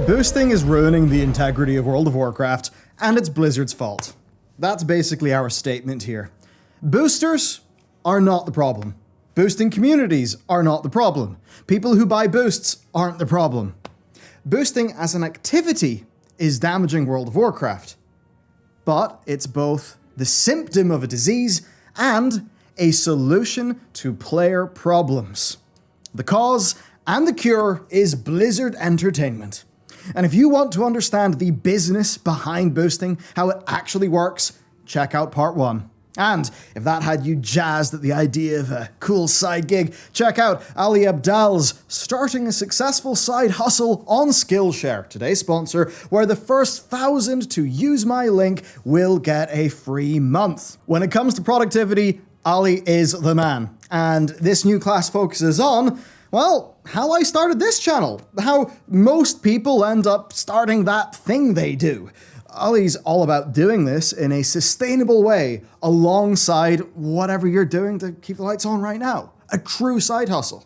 Boosting is ruining the integrity of World of Warcraft, and it's Blizzard's fault. That's basically our statement here. Boosters are not the problem. Boosting communities are not the problem. People who buy boosts aren't the problem. Boosting as an activity is damaging World of Warcraft. But it's both the symptom of a disease and a solution to player problems. The cause and the cure is Blizzard Entertainment. And if you want to understand the business behind boosting, how it actually works, check out part 1. And if that had you jazzed at the idea of a cool side gig, check out Ali Abdal's Starting a Successful Side Hustle on Skillshare, today's sponsor, where the first 1,000 to use my link will get a free month. When it comes to productivity, Ali is the man. And this new class focuses on, well, how I started this channel, how most people end up starting that thing they do. Ali's all about doing this in a sustainable way alongside whatever you're doing to keep the lights on right now. A true side hustle.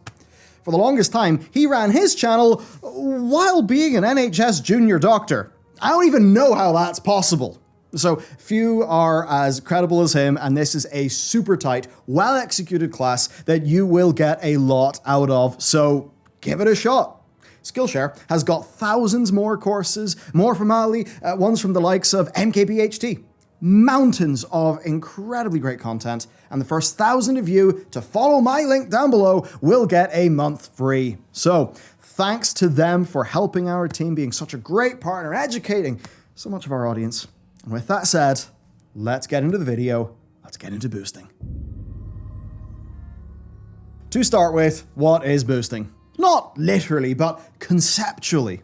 For the longest time, he ran his channel while being an NHS junior doctor. I don't even know how that's possible. So few are as credible as him, and this is a super tight, well-executed class that you will get a lot out of, so give it a shot. Skillshare has got thousands more courses, more from Ali, ones from the likes of MKBHD. Mountains of incredibly great content, and the first 1,000 of you to follow my link down below will get a month free. So, thanks to them for helping our team, being such a great partner, educating so much of our audience. And with that said, let's get into the video, let's get into boosting. To start with, what is boosting? Not literally, but conceptually.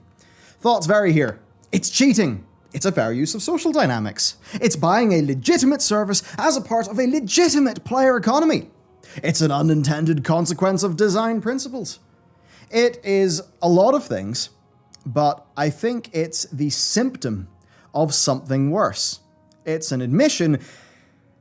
Thoughts vary here. It's cheating. It's a fair use of social dynamics. It's buying a legitimate service as a part of a legitimate player economy. It's an unintended consequence of design principles. It is a lot of things, but I think it's the symptom of something worse. It's an admission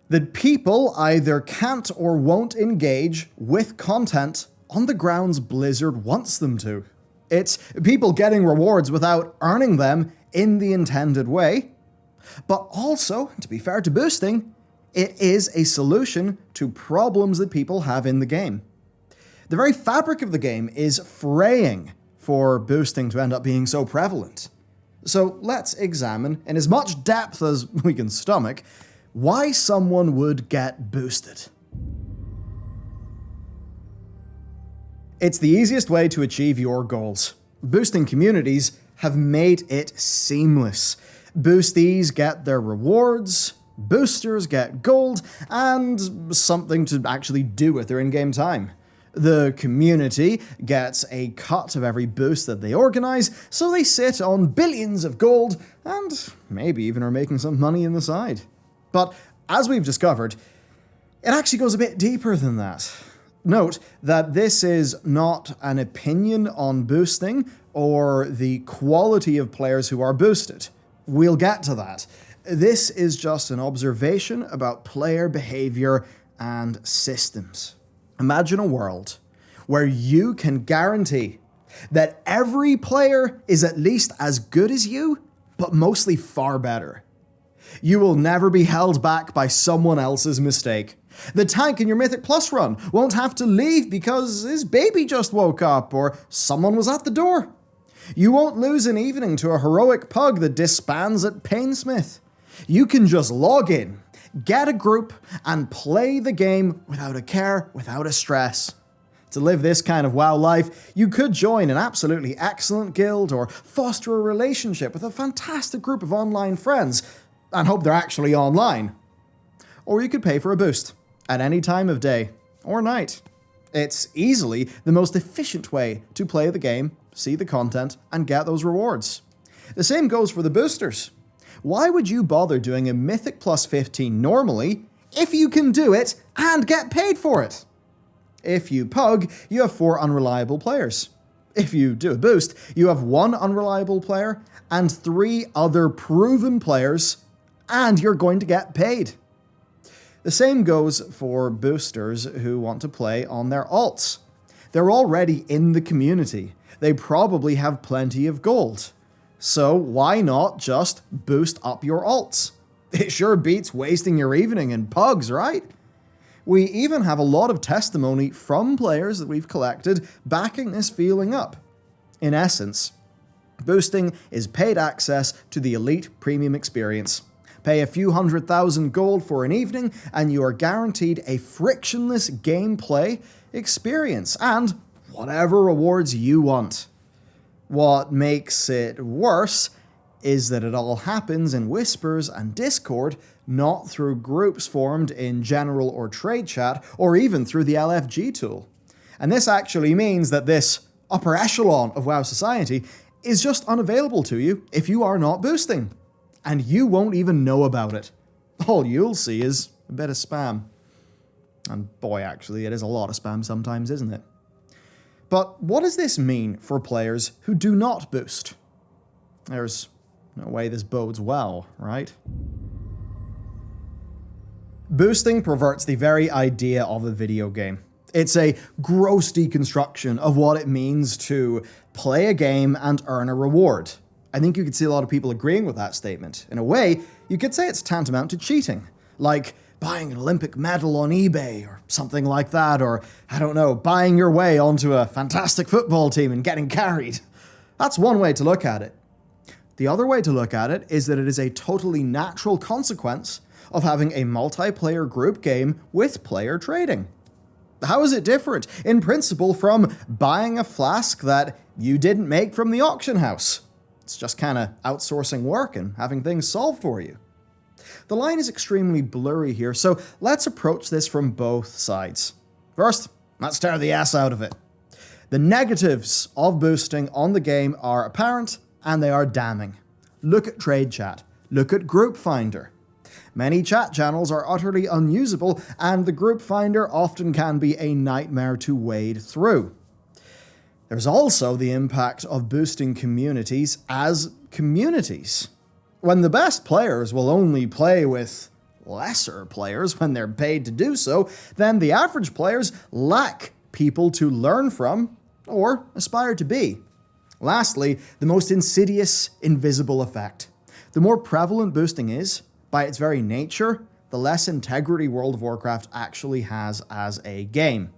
that people either can't or won't engage with content on the grounds Blizzard wants them to. It's people getting rewards without earning them in the intended way. But also, to be fair to boosting, it is a solution to problems that people have in the game. The very fabric of the game is fraying for boosting to end up being so prevalent. So let's examine, in as much depth as we can stomach, why someone would get boosted. It's the easiest way to achieve your goals. Boosting communities have made it seamless. Boostees get their rewards, boosters get gold, and something to actually do with their in-game time. The community gets a cut of every boost that they organize, so they sit on billions of gold, and maybe even are making some money in the side. But as we've discovered, it actually goes a bit deeper than that. Note that this is not an opinion on boosting or the quality of players who are boosted. We'll get to that. This is just an observation about player behavior and systems. Imagine a world where you can guarantee that every player is at least as good as you, but mostly far better. You will never be held back by someone else's mistake. The tank in your Mythic Plus run won't have to leave because his baby just woke up or someone was at the door. You won't lose an evening to a heroic pug that disbands at Painsmith. You can just log in, get a group, and play the game without a care, without a stress. To live this kind of WoW life, you could join an absolutely excellent guild or foster a relationship with a fantastic group of online friends and hope they're actually online. Or you could pay for a boost at any time of day or night. It's easily the most efficient way to play the game, see the content, and get those rewards. The same goes for the boosters. Why would you bother doing a Mythic Plus 15 normally if you can do it and get paid for it? If you pug, you have 4 unreliable players. If you do a boost, you have 1 unreliable player and 3 other proven players, and you're going to get paid. The same goes for boosters who want to play on their alts. They're already in the community. They probably have plenty of gold. So why not just boost up your alts? It sure beats wasting your evening in pugs, right? We even have a lot of testimony from players that we've collected backing this feeling up. In essence, boosting is paid access to the elite premium experience. Pay a few 100,000 gold for an evening, and you are guaranteed a frictionless gameplay experience, and whatever rewards you want. What makes it worse is that it all happens in whispers and Discord, not through groups formed in general or trade chat, or even through the LFG tool. And this actually means that this upper echelon of WoW society is just unavailable to you if you are not boosting. And you won't even know about it. All you'll see is a bit of spam. And boy, actually, it is a lot of spam sometimes, isn't it? But what does this mean for players who do not boost? There's no way this bodes well, right? Boosting perverts the very idea of a video game. It's a gross deconstruction of what it means to play a game and earn a reward. I think you could see a lot of people agreeing with that statement. In a way, you could say it's tantamount to cheating, like buying an Olympic medal on eBay or something like that, or, I don't know, buying your way onto a fantastic football team and getting carried. That's one way to look at it. The other way to look at it is that it is a totally natural consequence of having a multiplayer group game with player trading. How is it different, in principle, from buying a flask that you didn't make from the auction house? It's just kind of outsourcing work and having things solved for you. The line is extremely blurry here, so let's approach this from both sides. First, let's tear the ass out of it. The negatives of boosting on the game are apparent, and they are damning. Look at Trade Chat. Look at Group Finder. Many chat channels are utterly unusable, and the Group Finder often can be a nightmare to wade through. There's also the impact of boosting communities as communities. When the best players will only play with lesser players when they're paid to do so, then the average players lack people to learn from or aspire to be. Lastly, the most insidious invisible effect. The more prevalent boosting is, by its very nature, the less integrity World of Warcraft actually has as a game.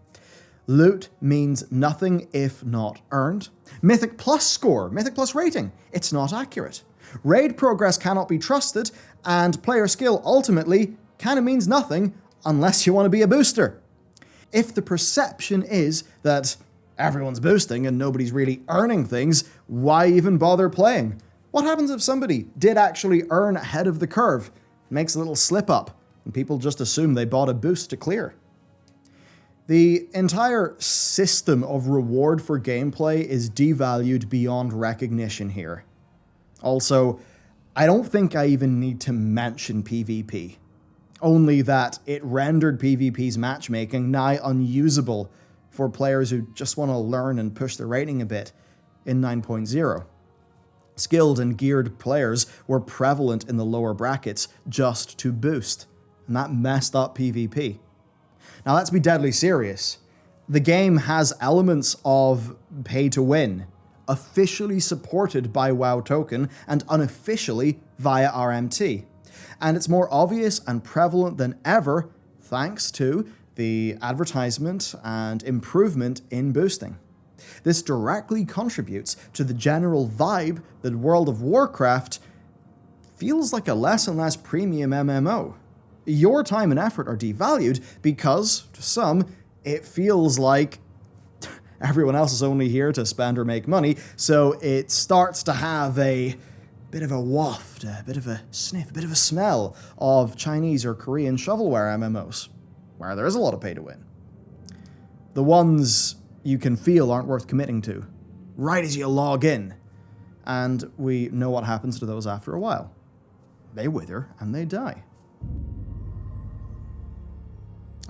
Loot means nothing if not earned. Mythic Plus score, Mythic Plus rating, it's not accurate. Raid progress cannot be trusted, and player skill ultimately kind of means nothing unless you want to be a booster. If the perception is that everyone's boosting and nobody's really earning things, why even bother playing? What happens if somebody did actually earn ahead of the curve, makes a little slip up, and people just assume they bought a boost to clear? The entire system of reward for gameplay is devalued beyond recognition here. Also, I don't think I even need to mention PvP. Only that it rendered PvP's matchmaking nigh unusable for players who just want to learn and push the rating a bit in 9.0. Skilled and geared players were prevalent in the lower brackets just to boost, and that messed up PvP. Now let's be deadly serious. The game has elements of pay to win, officially supported by WoW Token and unofficially via RMT. And it's more obvious and prevalent than ever thanks to the advertisement and improvement in boosting. This directly contributes to the general vibe that World of Warcraft feels like a less and less premium MMO. Your time and effort are devalued because, to some, it feels like everyone else is only here to spend or make money, so it starts to have a bit of a waft, a bit of a sniff, a bit of a smell of Chinese or Korean shovelware MMOs, where there is a lot of pay to win. The ones you can feel aren't worth committing to, right as you log in, and we know what happens to those after a while. They wither and they die.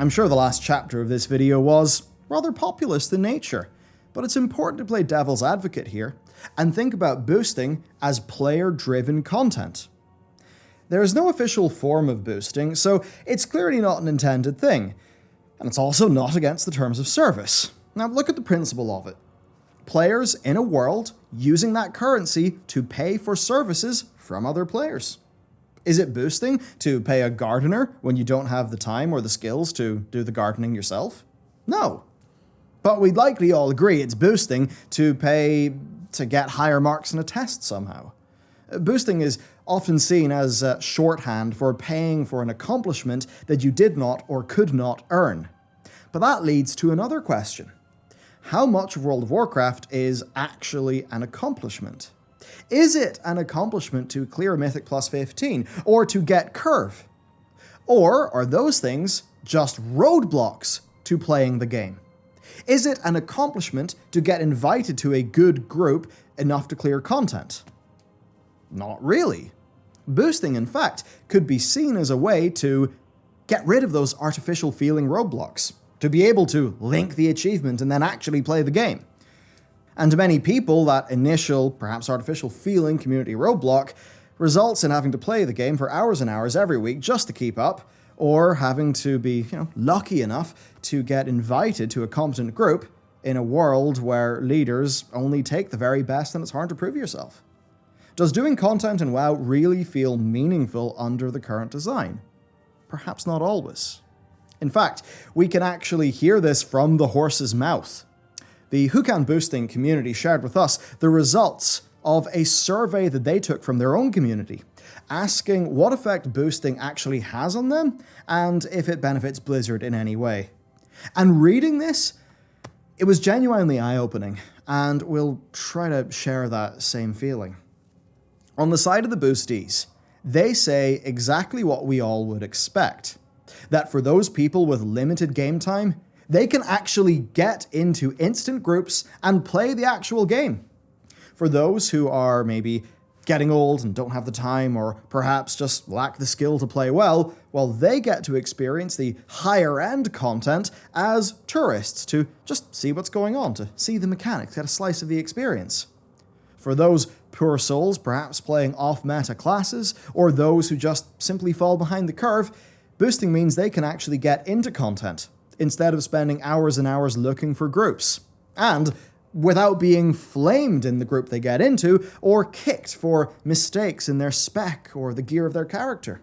I'm sure the last chapter of this video was rather populist in nature, but it's important to play devil's advocate here and think about boosting as player-driven content. There is no official form of boosting, so it's clearly not an intended thing, and it's also not against the terms of service. Now look at the principle of it. players in a world using that currency to pay for services from other players. Is it boosting to pay a gardener when you don't have the time or the skills to do the gardening yourself? No. But we'd likely all agree it's boosting to pay to get higher marks in a test somehow. Boosting is often seen as shorthand for paying for an accomplishment that you did not or could not earn. But that leads to another question. How much of World of Warcraft is actually an accomplishment? Is it an accomplishment to clear Mythic plus 15, or to get Curve? Or are those things just roadblocks to playing the game? Is it an accomplishment to get invited to a good group enough to clear content? Not really. Boosting, in fact, could be seen as a way to get rid of those artificial feeling roadblocks, to be able to link the achievement and then actually play the game. And to many people, that initial, perhaps artificial feeling community roadblock results in having to play the game for hours and hours every week just to keep up, or having to be, lucky enough to get invited to a competent group in a world where leaders only take the very best and it's hard to prove yourself. Does doing content in WoW really feel meaningful under the current design? Perhaps not always. In fact, we can actually hear this from the horse's mouth. The Hukan boosting community shared with us the results of a survey that they took from their own community, asking what effect boosting actually has on them and if it benefits Blizzard in any way. And reading this, it was genuinely eye-opening, and we'll try to share that same feeling. On the side of the boosties, they say exactly what we all would expect. That for those people with limited game time, they can actually get into instant groups and play the actual game. For those who are maybe getting old and don't have the time, or perhaps just lack the skill to play well, they get to experience the higher end content as tourists to just see what's going on, to see the mechanics, get a slice of the experience. For those poor souls perhaps playing off-meta classes, or those who just simply fall behind the curve, boosting means they can actually get into content, instead of spending hours and hours looking for groups, and without being flamed in the group they get into, or kicked for mistakes in their spec or the gear of their character.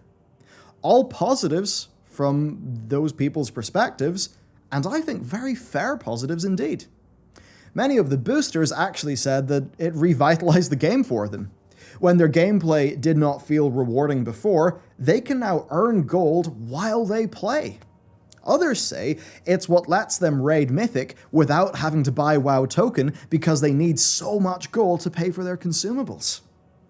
All positives from those people's perspectives, and I think very fair positives indeed. Many of the boosters actually said that it revitalized the game for them. When their gameplay did not feel rewarding before, they can now earn gold while they play. Others say it's what lets them raid Mythic without having to buy WoW token because they need so much gold to pay for their consumables.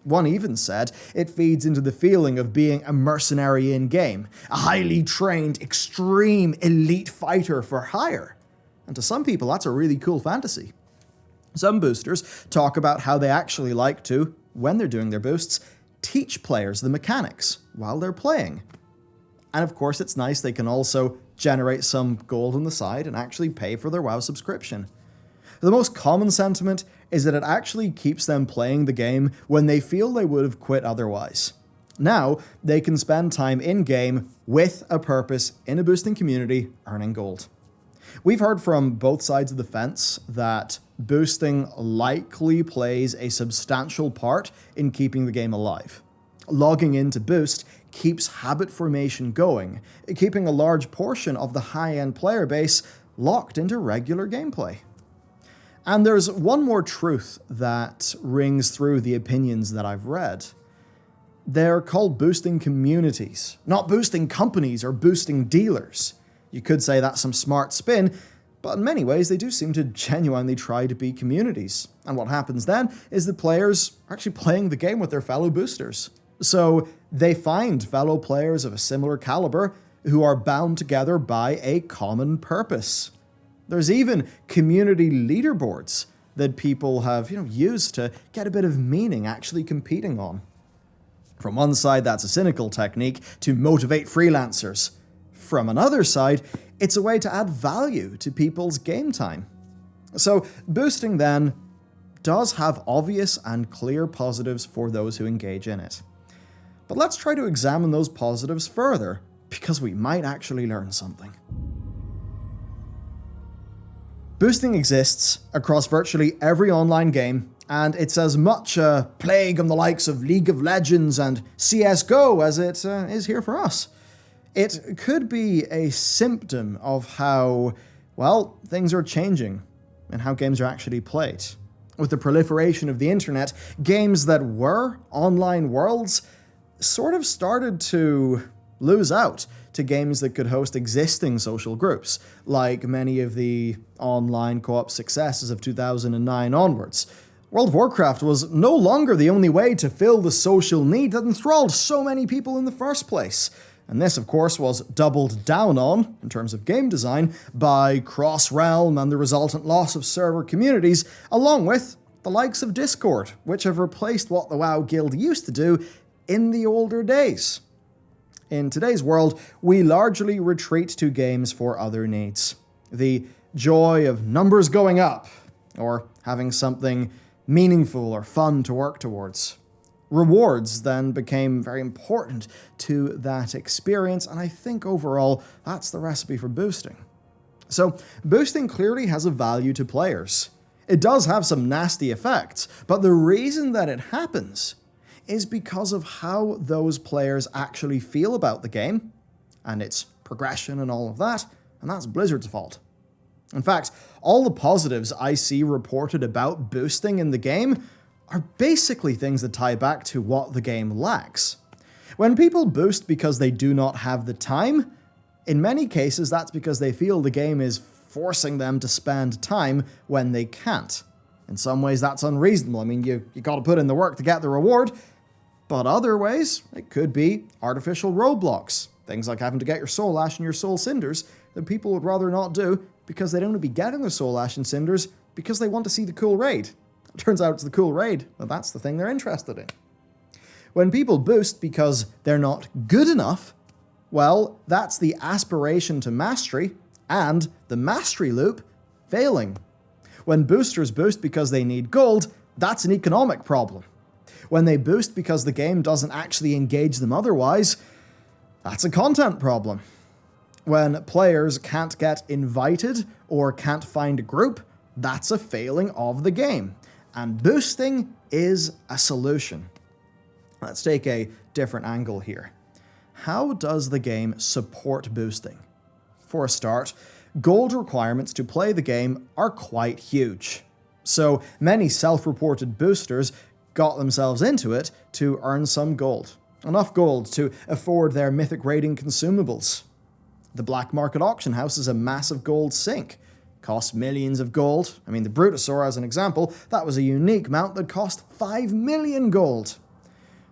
One even said it feeds into the feeling of being a mercenary in-game, a highly trained, extreme, elite fighter for hire. And to some people, that's a really cool fantasy. Some boosters talk about how they actually like to, when they're doing their boosts, teach players the mechanics while they're playing. And of course, it's nice they can also generate some gold on the side and actually pay for their WoW subscription. The most common sentiment is that it actually keeps them playing the game when they feel they would have quit otherwise. Now, they can spend time in-game with a purpose in a boosting community, earning gold. We've heard from both sides of the fence that boosting likely plays a substantial part in keeping the game alive. Logging in to boost keeps habit formation going, keeping a large portion of the high-end player base locked into regular gameplay. And there's one more truth that rings through the opinions that I've read. They're called boosting communities, not boosting companies or boosting dealers. You could say that's some smart spin, but in many ways they do seem to genuinely try to be communities. And what happens then is the players are actually playing the game with their fellow boosters. So they find fellow players of a similar caliber who are bound together by a common purpose. There's even community leaderboards that people have used to get a bit of meaning actually competing on. From one side, that's a cynical technique to motivate freelancers. From another side, it's a way to add value to people's game time. So boosting then does have obvious and clear positives for those who engage in it. But let's try to examine those positives further, because we might actually learn something. Boosting exists across virtually every online game, and it's as much a plague on the likes of League of Legends and CSGO as it is here for us. It could be a symptom of how, well, things are changing and how games are actually played. With the proliferation of the internet, games that were online worlds sort of started to lose out to games that could host existing social groups, like many of the online co-op successes of 2009 onwards. World of Warcraft was no longer the only way to fill the social need that enthralled so many people in the first place. And this, of course, was doubled down on, in terms of game design, by cross-realm and the resultant loss of server communities, along with the likes of Discord, which have replaced what the WoW Guild used to do in the older days. In today's world, we largely retreat to games for other needs. The joy of numbers going up, or having something meaningful or fun to work towards. Rewards then became very important to that experience, and I think overall that's the recipe for boosting. So, boosting clearly has a value to players. It does have some nasty effects, but the reason that it happens is because of how those players actually feel about the game, and its progression and all of that, and that's Blizzard's fault. In fact, all the positives I see reported about boosting in the game are basically things that tie back to what the game lacks. When people boost because they do not have the time, in many cases that's because they feel the game is forcing them to spend time when they can't. In some ways that's unreasonable. I mean, you gotta put in the work to get the reward, but other ways it could be artificial roadblocks. Things like having to get your soul ash and your soul cinders that people would rather not do because they don't want to be getting their soul ash and cinders because they want to see the cool raid. Turns out it's the cool raid, but that's the thing they're interested in. When people boost because they're not good enough, well, that's the aspiration to mastery and the mastery loop failing. When boosters boost because they need gold, that's an economic problem. When they boost because the game doesn't actually engage them otherwise, that's a content problem. When players can't get invited or can't find a group, that's a failing of the game. And boosting is a solution. Let's take a different angle here. How does the game support boosting? For a start, gold requirements to play the game are quite huge. So many self-reported boosters got themselves into it to earn some gold. Enough gold to afford their mythic raiding consumables. The black market auction house is a massive gold sink. Costs millions of gold. I mean, the Brutosaur, as an example, that was a unique mount that cost 5 million gold.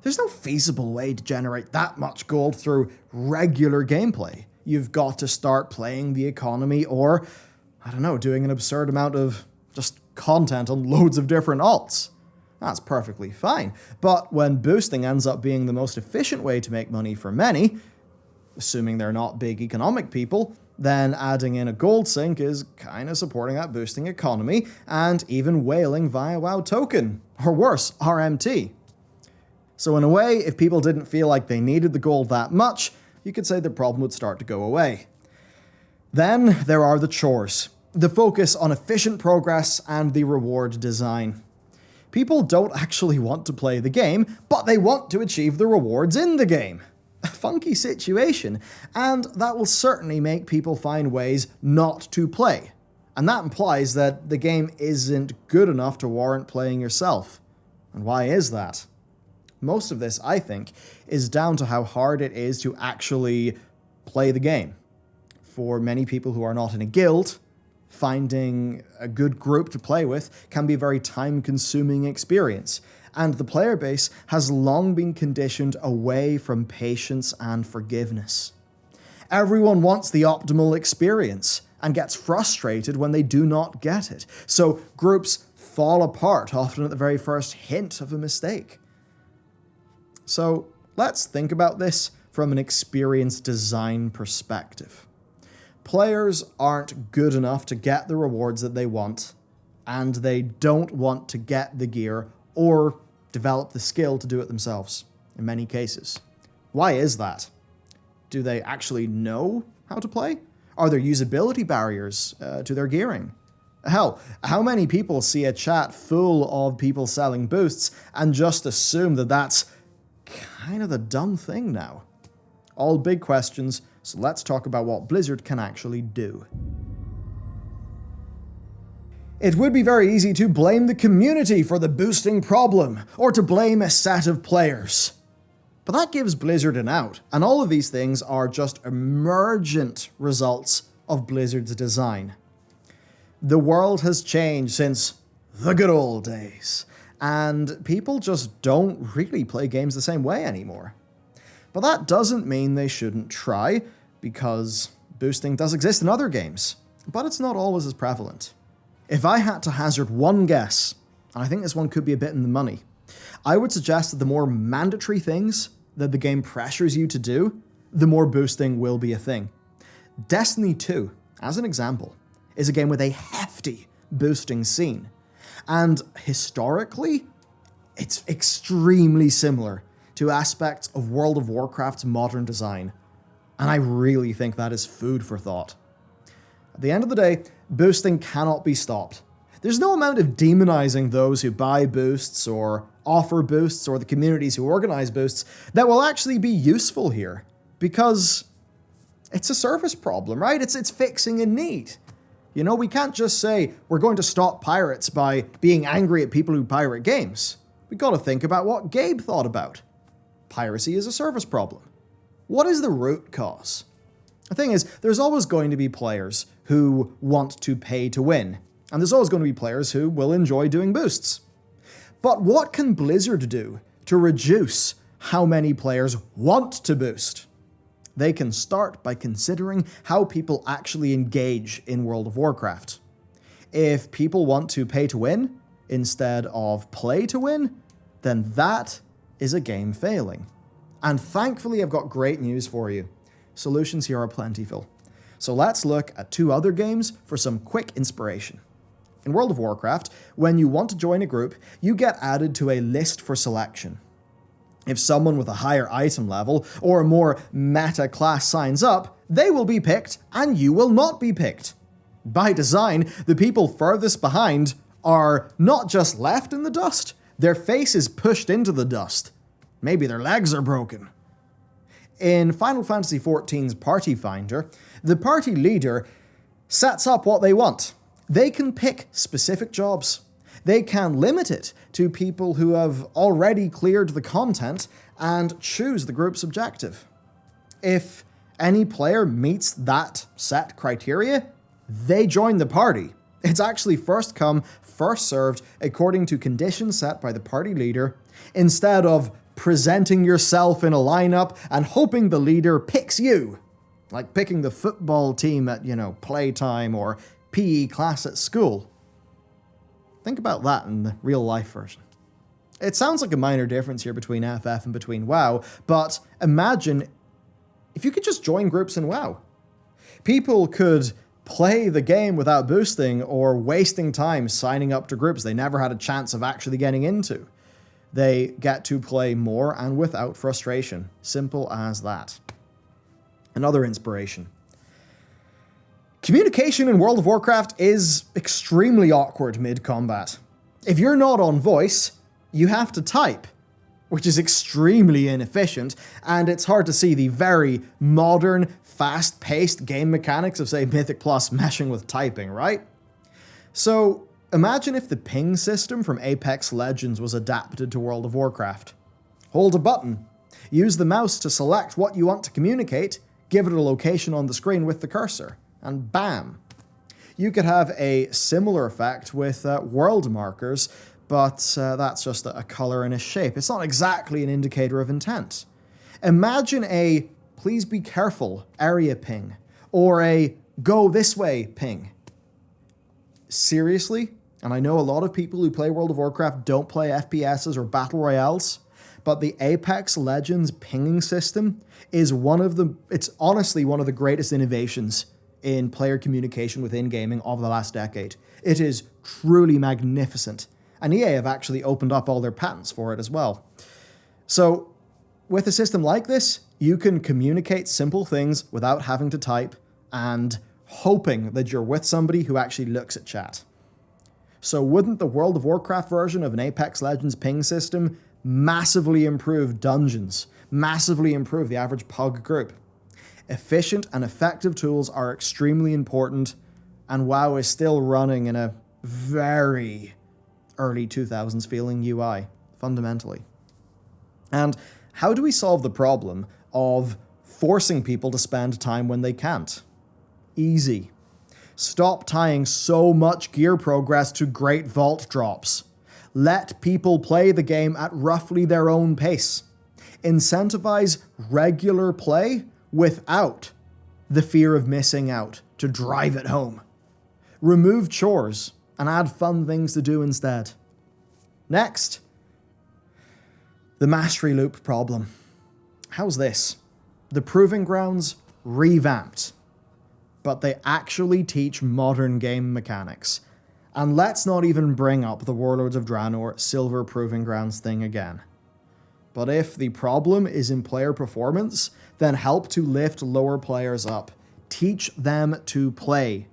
There's no feasible way to generate that much gold through regular gameplay. You've got to start playing the economy or, I don't know, doing an absurd amount of just content on loads of different alts. That's perfectly fine. But when boosting ends up being the most efficient way to make money for many, assuming they're not big economic people, then adding in a gold sink is kind of supporting that boosting economy and even whaling via WoW token, or worse, RMT. So in a way, if people didn't feel like they needed the gold that much, you could say the problem would start to go away. Then there are the chores, the focus on efficient progress and the reward design. People don't actually want to play the game, but they want to achieve the rewards in the game. A funky situation, and that will certainly make people find ways not to play. And that implies that the game isn't good enough to warrant playing yourself. And why is that? Most of this, I think, is down to how hard it is to actually play the game. For many people who are not in a guild, finding a good group to play with can be a very time-consuming experience. And the player base has long been conditioned away from patience and forgiveness. Everyone wants the optimal experience and gets frustrated when they do not get it. So groups fall apart, often at the very first hint of a mistake. So let's think about this from an experience design perspective. Players aren't good enough to get the rewards that they want, and they don't want to get the gear or develop the skill to do it themselves, in many cases. Why is that? Do they actually know how to play? Are there usability barriers to their gearing? Hell, how many people see a chat full of people selling boosts and just assume that that's kind of the dumb thing now? All big questions, so let's talk about what Blizzard can actually do. It would be very easy to blame the community for the boosting problem, or to blame a set of players. But that gives Blizzard an out, and all of these things are just emergent results of Blizzard's design. The world has changed since the good old days, and people just don't really play games the same way anymore. But that doesn't mean they shouldn't try, because boosting does exist in other games, but it's not always as prevalent. If I had to hazard one guess, and I think this one could be a bit in the money, I would suggest that the more mandatory things that the game pressures you to do, the more boosting will be a thing. Destiny 2, as an example, is a game with a hefty boosting scene. And historically, it's extremely similar to aspects of World of Warcraft's modern design. And I really think that is food for thought. At the end of the day, boosting cannot be stopped. There's no amount of demonizing those who buy boosts or offer boosts or the communities who organize boosts that will actually be useful here, because it's a service problem, right? It's fixing a need. You know, we can't just say we're going to stop pirates by being angry at people who pirate games. We've got to think about what Gabe thought about. Piracy is a service problem. What is the root cause? The thing is, there's always going to be players who want to pay to win, and there's always going to be players who will enjoy doing boosts. But what can Blizzard do to reduce how many players want to boost? They can start by considering how people actually engage in World of Warcraft. If people want to pay to win instead of play to win, then that is a game failing. And thankfully, I've got great news for you. Solutions here are plentiful. So let's look at two other games for some quick inspiration. In World of Warcraft, when you want to join a group, you get added to a list for selection. If someone with a higher item level or a more meta class signs up, they will be picked and you will not be picked. By design, the people furthest behind are not just left in the dust, their face is pushed into the dust. Maybe their legs are broken. In Final Fantasy XIV's Party Finder, the party leader sets up what they want. They can pick specific jobs. They can limit it to people who have already cleared the content and choose the group's objective. If any player meets that set criteria, they join the party. It's actually first come, first served according to conditions set by the party leader, instead of presenting yourself in a lineup and hoping the leader picks you. Like picking the football team at, playtime or PE class at school. Think about that in the real life version. It sounds like a minor difference here between FF and between WoW, but imagine if you could just join groups in WoW. People could play the game without boosting or wasting time signing up to groups they never had a chance of actually getting into. They get to play more and without frustration. Simple as that. Another inspiration. Communication in World of Warcraft is extremely awkward mid-combat. If you're not on voice, you have to type, which is extremely inefficient, and it's hard to see the very modern, fast-paced game mechanics of, say, Mythic Plus meshing with typing, right? So, imagine if the ping system from Apex Legends was adapted to World of Warcraft. Hold a button, use the mouse to select what you want to communicate, give it a location on the screen with the cursor, and bam. You could have a similar effect with world markers, but that's just a color and a shape. It's not exactly an indicator of intent. Imagine a please be careful area ping, or a go this way ping. Seriously? And I know a lot of people who play World of Warcraft don't play FPSs or Battle Royales, but the Apex Legends pinging system is it's honestly one of the greatest innovations in player communication within gaming of the last decade. It is truly magnificent, and EA have actually opened up all their patents for it as well. So, with a system like this, you can communicate simple things without having to type and hoping that you're with somebody who actually looks at chat. So wouldn't the World of Warcraft version of an Apex Legends ping system massively improve dungeons, massively improve the average pug group? Efficient and effective tools are extremely important, and WoW is still running in a very early 2000s feeling UI, fundamentally. And how do we solve the problem of forcing people to spend time when they can't? Easy. Stop tying so much gear progress to great vault drops. Let people play the game at roughly their own pace. Incentivize regular play without the fear of missing out to drive it home. Remove chores and add fun things to do instead. Next, the mastery loop problem. How's this? The Proving Grounds revamped, but they actually teach modern game mechanics. And let's not even bring up the Warlords of Draenor Silver Proving Grounds thing again. But if the problem is in player performance, then help to lift lower players up. Teach them to play.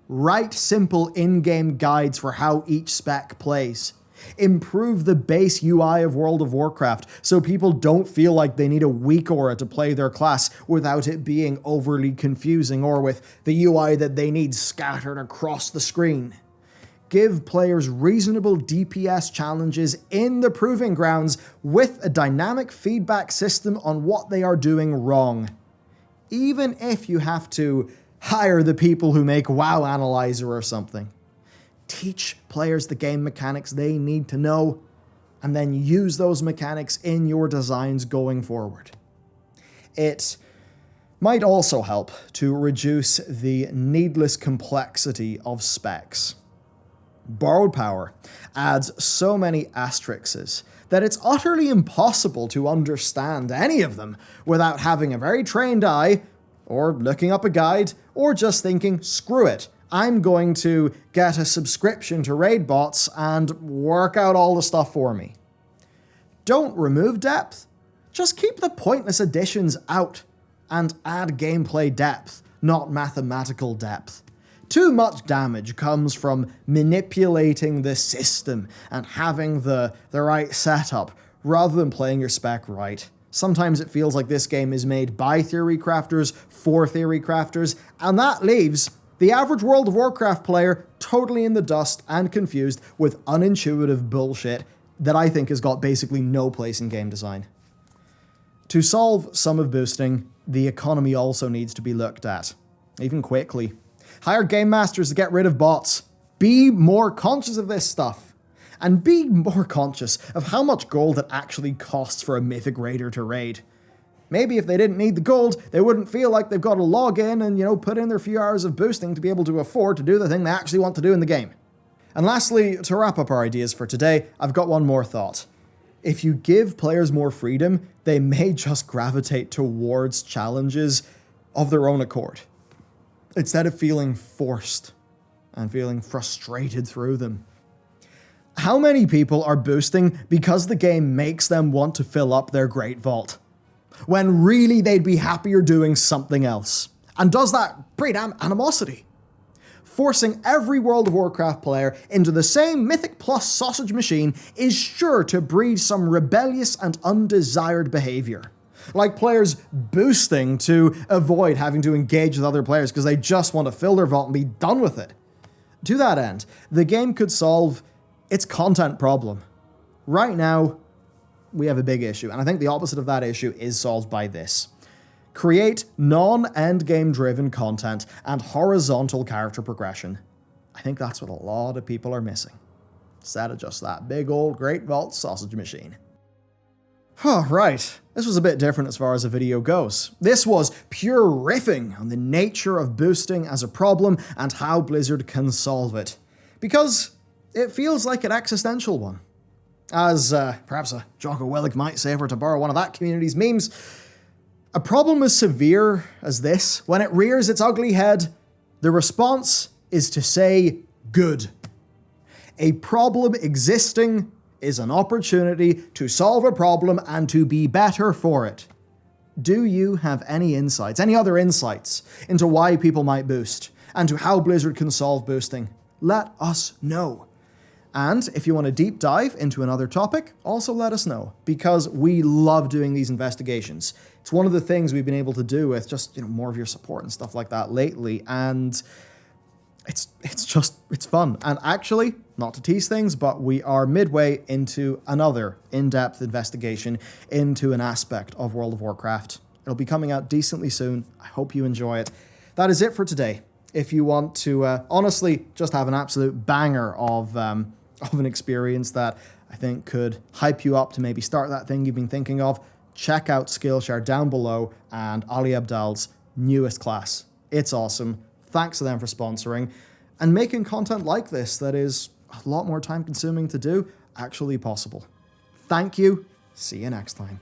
Write simple in-game guides for how each spec plays. Improve the base UI of World of Warcraft so people don't feel like they need a weak aura to play their class without it being overly confusing or with the UI that they need scattered across the screen. Give players reasonable DPS challenges in the Proving Grounds with a dynamic feedback system on what they are doing wrong. Even if you have to hire the people who make WoW Analyzer or something. Teach players the game mechanics they need to know, and then use those mechanics in your designs going forward. It might also help to reduce the needless complexity of specs. Borrowed Power adds so many asterisks that it's utterly impossible to understand any of them without having a very trained eye, or looking up a guide, or just thinking, screw it, I'm going to get a subscription to raid bots and work out all the stuff for me. Don't remove depth, just keep the pointless additions out and add gameplay depth, not mathematical depth. Too much damage comes from manipulating the system and having the right setup rather than playing your spec right. Sometimes it feels like this game is made by theory crafters for theory crafters, and that leaves the average World of Warcraft player totally in the dust and confused with unintuitive bullshit that I think has got basically no place in game design. To solve some of boosting, the economy also needs to be looked at, even quickly. Hire game masters to get rid of bots. Be more conscious of this stuff. And be more conscious of how much gold it actually costs for a mythic raider to raid. Maybe if they didn't need the gold, they wouldn't feel like they've got to log in and, put in their few hours of boosting to be able to afford to do the thing they actually want to do in the game. And lastly, to wrap up our ideas for today, I've got one more thought. If you give players more freedom, they may just gravitate towards challenges of their own accord, instead of feeling forced and feeling frustrated through them. How many people are boosting because the game makes them want to fill up their Great Vault, when really they'd be happier doing something else? And does that breed animosity? Forcing every World of Warcraft player into the same Mythic Plus sausage machine is sure to breed some rebellious and undesired behavior. Like players boosting to avoid having to engage with other players because they just want to fill their vault and be done with it. To that end, the game could solve its content problem. Right now, we have a big issue, and I think the opposite of that issue is solved by this. Create non-endgame driven content and horizontal character progression. I think that's what a lot of people are missing, instead of just that big old Great Vault sausage machine. Right, this was a bit different as far as the video goes. This was pure riffing on the nature of boosting as a problem and how Blizzard can solve it, because it feels like an existential one. As perhaps a Jocko Willink might say, if we're to borrow one of that community's memes, a problem as severe as this, when it rears its ugly head, the response is to say good. A problem existing is an opportunity to solve a problem and to be better for it. Do you have any insights, any other insights into why people might boost and to how Blizzard can solve boosting? Let us know. And if you want to deep dive into another topic, also let us know, because we love doing these investigations. It's one of the things we've been able to do with just, more of your support and stuff like that lately, and it's fun. And actually, not to tease things, but we are midway into another in-depth investigation into an aspect of World of Warcraft. It'll be coming out decently soon. I hope you enjoy it. That is it for today. If you want to honestly just have an absolute banger of an experience that I think could hype you up to maybe start that thing you've been thinking of, check out Skillshare down below and Ali Abdal's newest class. It's awesome. Thanks to them for sponsoring and making content like this that is a lot more time consuming to do actually possible. Thank you. See you next time.